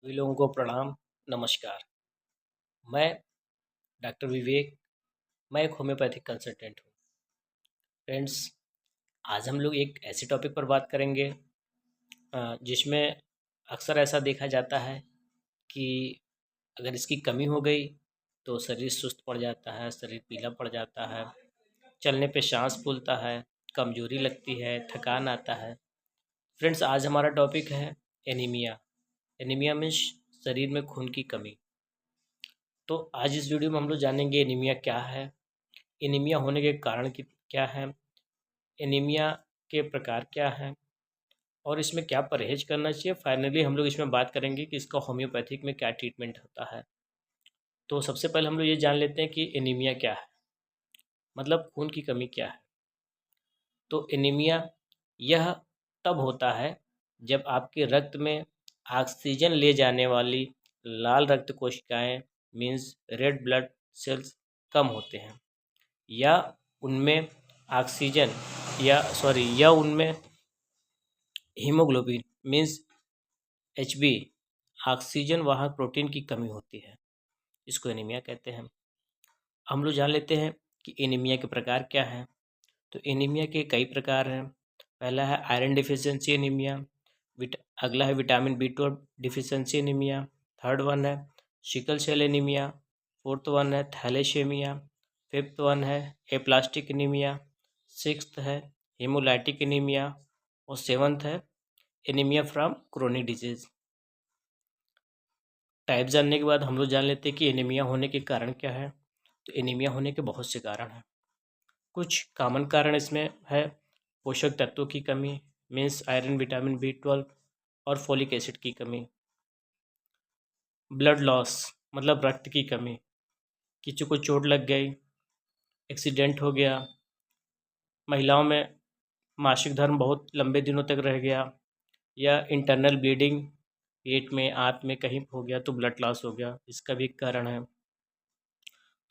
सभी लोगों को प्रणाम। नमस्कार। मैं डॉक्टर विवेक। मैं एक होम्योपैथिक कंसल्टेंट हूँ। फ्रेंड्स, आज हम लोग एक ऐसे टॉपिक पर बात करेंगे जिसमें अक्सर ऐसा देखा जाता है कि अगर इसकी कमी हो गई तो शरीर सुस्त पड़ जाता है, शरीर पीला पड़ जाता है, चलने पे सांस फूलता है, कमजोरी लगती है, थकान आता है। फ्रेंड्स, आज हमारा टॉपिक है एनीमिया। एनीमिया मीन्स शरीर में खून की कमी। तो आज इस वीडियो में हम लोग जानेंगे एनीमिया क्या है, एनीमिया होने के कारण क्या है, एनीमिया के प्रकार क्या हैं और इसमें क्या परहेज करना चाहिए। फाइनली हम लोग इसमें बात करेंगे कि इसका होम्योपैथिक में क्या ट्रीटमेंट होता है। तो सबसे पहले हम लोग ये जान लेते हैं कि एनीमिया क्या है, मतलब खून की कमी क्या है। तो एनीमिया यह तब होता है जब आपके रक्त में ऑक्सीजन ले जाने वाली लाल रक्त कोशिकाएं मीन्स रेड ब्लड सेल्स कम होते हैं, या उनमें ऑक्सीजन या उनमें हीमोग्लोबिन मीन्स एचबी ऑक्सीजन वाहक प्रोटीन की कमी होती है। इसको एनीमिया कहते हैं। हम लोग जान लेते हैं कि एनीमिया के प्रकार क्या हैं। तो एनीमिया के कई प्रकार हैं। पहला है आयरन डिफिशियंसी एनीमिया, अगला है vitamin B12 deficiency anaemia, third one है sickle cell anaemia, fourth one है थैलेसेमिया, फिफ्थ वन है एप्लास्टिक एनीमिया, सिक्स्थ है हेमोलाइटिक एनीमिया और सेवन्थ है anaemia from chronic disease. Type जानने के बाद हम लोग जान लेते हैं कि एनीमिया होने के कारण क्या है। तो एनीमिया होने के बहुत से कारण हैं। कुछ कॉमन कारण इसमें है पोषक तत्वों की कमी मीन्स आयरन, विटामिन B12 और फोलिक एसिड की कमी। ब्लड लॉस मतलब रक्त की कमी, किसी को चोट लग गई, एक्सीडेंट हो गया, महिलाओं में मासिक धर्म बहुत लंबे दिनों तक रह गया, या इंटरनल ब्लीडिंग पेट में आंत में कहीं हो गया तो ब्लड लॉस हो गया, इसका भी एक कारण है।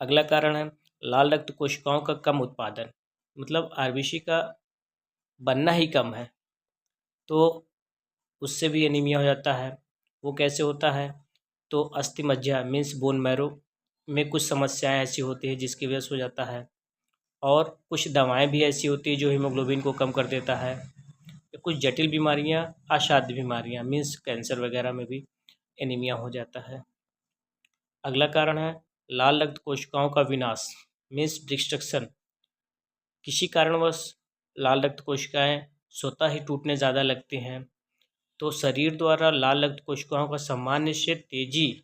अगला कारण है लाल रक्त कोशिकाओं का कम उत्पादन, मतलब आरबीसी का बनना ही कम है, तो उससे भी एनीमिया हो जाता है। वो कैसे होता है? तो अस्थि मज्जा मीन्स बोन मैरो में कुछ समस्याएं ऐसी होती है जिसकी वजह से हो जाता है, और कुछ दवाएं भी ऐसी होती है जो हीमोग्लोबिन को कम कर देता है। कुछ जटिल बीमारियां, असाध्य बीमारियां मीन्स कैंसर वगैरह में भी एनीमिया हो जाता है। अगला कारण है लाल रक्त कोशिकाओं का विनाश मीन्स डिस्ट्रक्शन। किसी कारणवश लाल रक्त कोशिकाएं स्वतः ही टूटने ज़्यादा लगती हैं, तो शरीर द्वारा लाल रक्त कोशिकाओं का सामान्य से तेजी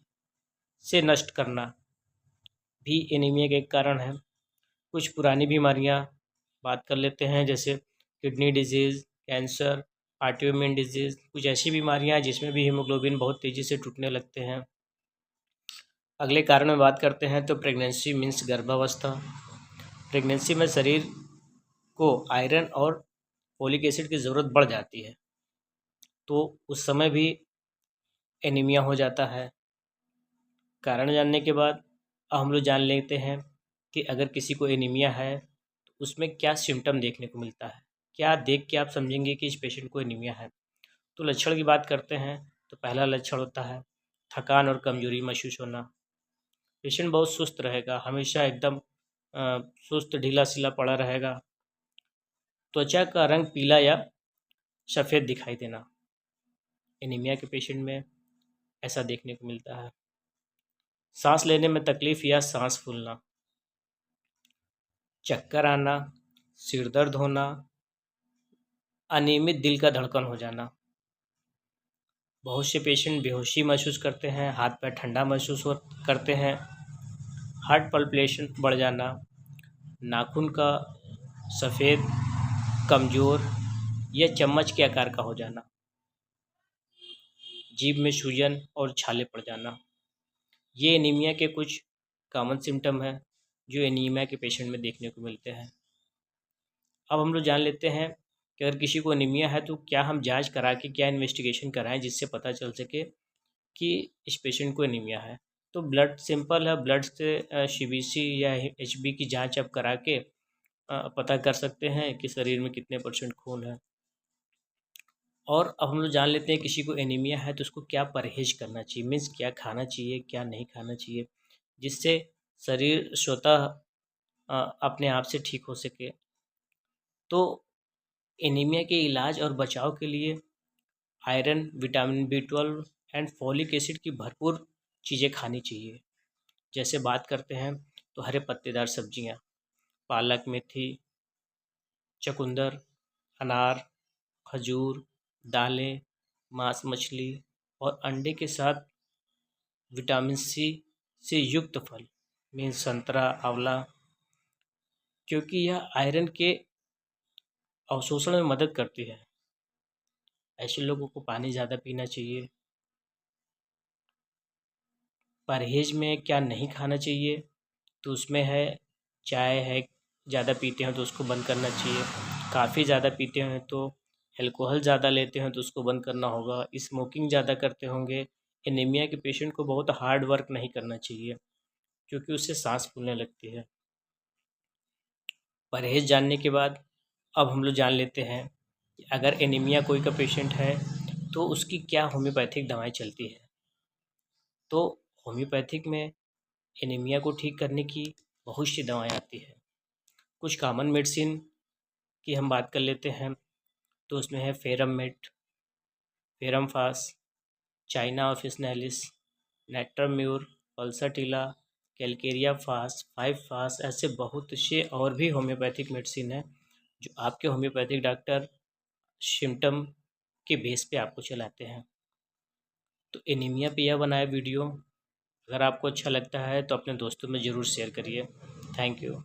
से नष्ट करना भी एनीमिया का एक कारण है। कुछ पुरानी बीमारियां बात कर लेते हैं, जैसे kidney disease, cancer, autoimmune disease, कुछ ऐसी बीमारियां हैं जिसमें भी हीमोग्लोबिन बहुत तेज़ी से टूटने लगते हैं। अगले कारण में बात करते हैं तो प्रेगनेंसी मीन्स गर्भावस्था। प्रेगनेंसी में शरीर को आयरन और फोलिक एसिड की ज़रूरत बढ़ जाती है, तो उस समय भी एनीमिया हो जाता है। कारण जानने के बाद अब हम लोग जान लेते हैं कि अगर किसी को एनीमिया है तो उसमें क्या सिम्टम देखने को मिलता है, क्या देख के आप समझेंगे कि इस पेशेंट को एनीमिया है। तो लक्षण की बात करते हैं तो पहला लक्षण होता है थकान और कमजोरी महसूस होना। पेशेंट बहुत सुस्त रहेगा, हमेशा एकदम सुस्त ढीला सिला पड़ा रहेगा। त्वचा का रंग पीला या सफ़ेद दिखाई देना, एनीमिया के पेशेंट में ऐसा देखने को मिलता है। सांस लेने में तकलीफ या सांस फूलना, चक्कर आना, सिर दर्द होना, अनियमित दिल का धड़कन हो जाना। बहुत से पेशेंट बेहोशी महसूस करते हैं, हाथ पैर ठंडा महसूस करते हैं, हार्ट पल्पिटेशन बढ़ जाना, नाखून का सफ़ेद, कमज़ोर या चम्मच के आकार का हो जाना, जीभ में सूजन और छाले पड़ जाना। ये एनीमिया के कुछ कॉमन सिम्टम हैं जो एनीमिया के पेशेंट में देखने को मिलते हैं। अब हम लोग जान लेते हैं कि अगर किसी को एनीमिया है तो क्या हम जांच करा के क्या इन्वेस्टिगेशन कराएं जिससे पता चल सके कि इस पेशेंट को एनीमिया है। तो ब्लड सिंपल है, ब्लड से सीबीसी या एचबी की जांच आप करा के पता कर सकते हैं कि शरीर में कितने % खून है। और अब हम लोग जान लेते हैं किसी को एनीमिया है तो उसको क्या परहेज़ करना चाहिए, मीन्स क्या खाना चाहिए, क्या नहीं खाना चाहिए, जिससे शरीर स्वतः अपने आप से ठीक हो सके। तो एनीमिया के इलाज और बचाव के लिए iron, vitamin B 12 and folic acid की भरपूर चीज़ें खानी चाहिए। जैसे बात करते हैं तो हरे पत्तेदार सब्जियाँ, पालक, मेथी, चुकंदर, अनार, खजूर, दालें, मांस मछली और अंडे के साथ विटामिन सी से युक्त फल, मीन्स संतरा, आंवला, क्योंकि यह आयरन के अवशोषण में मदद करती है। ऐसे लोगों को पानी ज़्यादा पीना चाहिए। परहेज़ में क्या नहीं खाना चाहिए, तो उसमें है चाय है, ज़्यादा पीते हैं तो उसको बंद करना चाहिए। काफ़ी ज़्यादा पीते हैं तो अल्कोहल ज़्यादा लेते हैं तो उसको बंद करना होगा। स्मोकिंग ज़्यादा करते होंगे। एनीमिया के पेशेंट को बहुत हार्ड वर्क नहीं करना चाहिए क्योंकि उससे सांस फूलने लगती है। परहेज़ जानने के बाद अब हम लोग जान लेते हैं कि अगर एनीमिया कोई का पेशेंट है तो उसकी क्या होम्योपैथिक दवाएं चलती है। तो होम्योपैथिक में एनीमिया को ठीक करने की बहुत सी दवाएं आती हैं। कुछ कॉमन मेडिसिन की हम बात कर लेते हैं तो उसमें है फेरमेट, फेरमफास, चाइना ऑफिसनैलिस, नेट्राम्यूर, पल्साटिला, कैलकेरिया फास, 5 फास, ऐसे बहुत से और भी होम्योपैथिक मेडिसिन हैं जो आपके होम्योपैथिक डॉक्टर सिम्टम के बेस पे आपको चलाते हैं। तो एनीमिया पे यह बनाया वीडियो, अगर आपको अच्छा लगता है तो अपने दोस्तों में ज़रूर शेयर करिए। Thank you.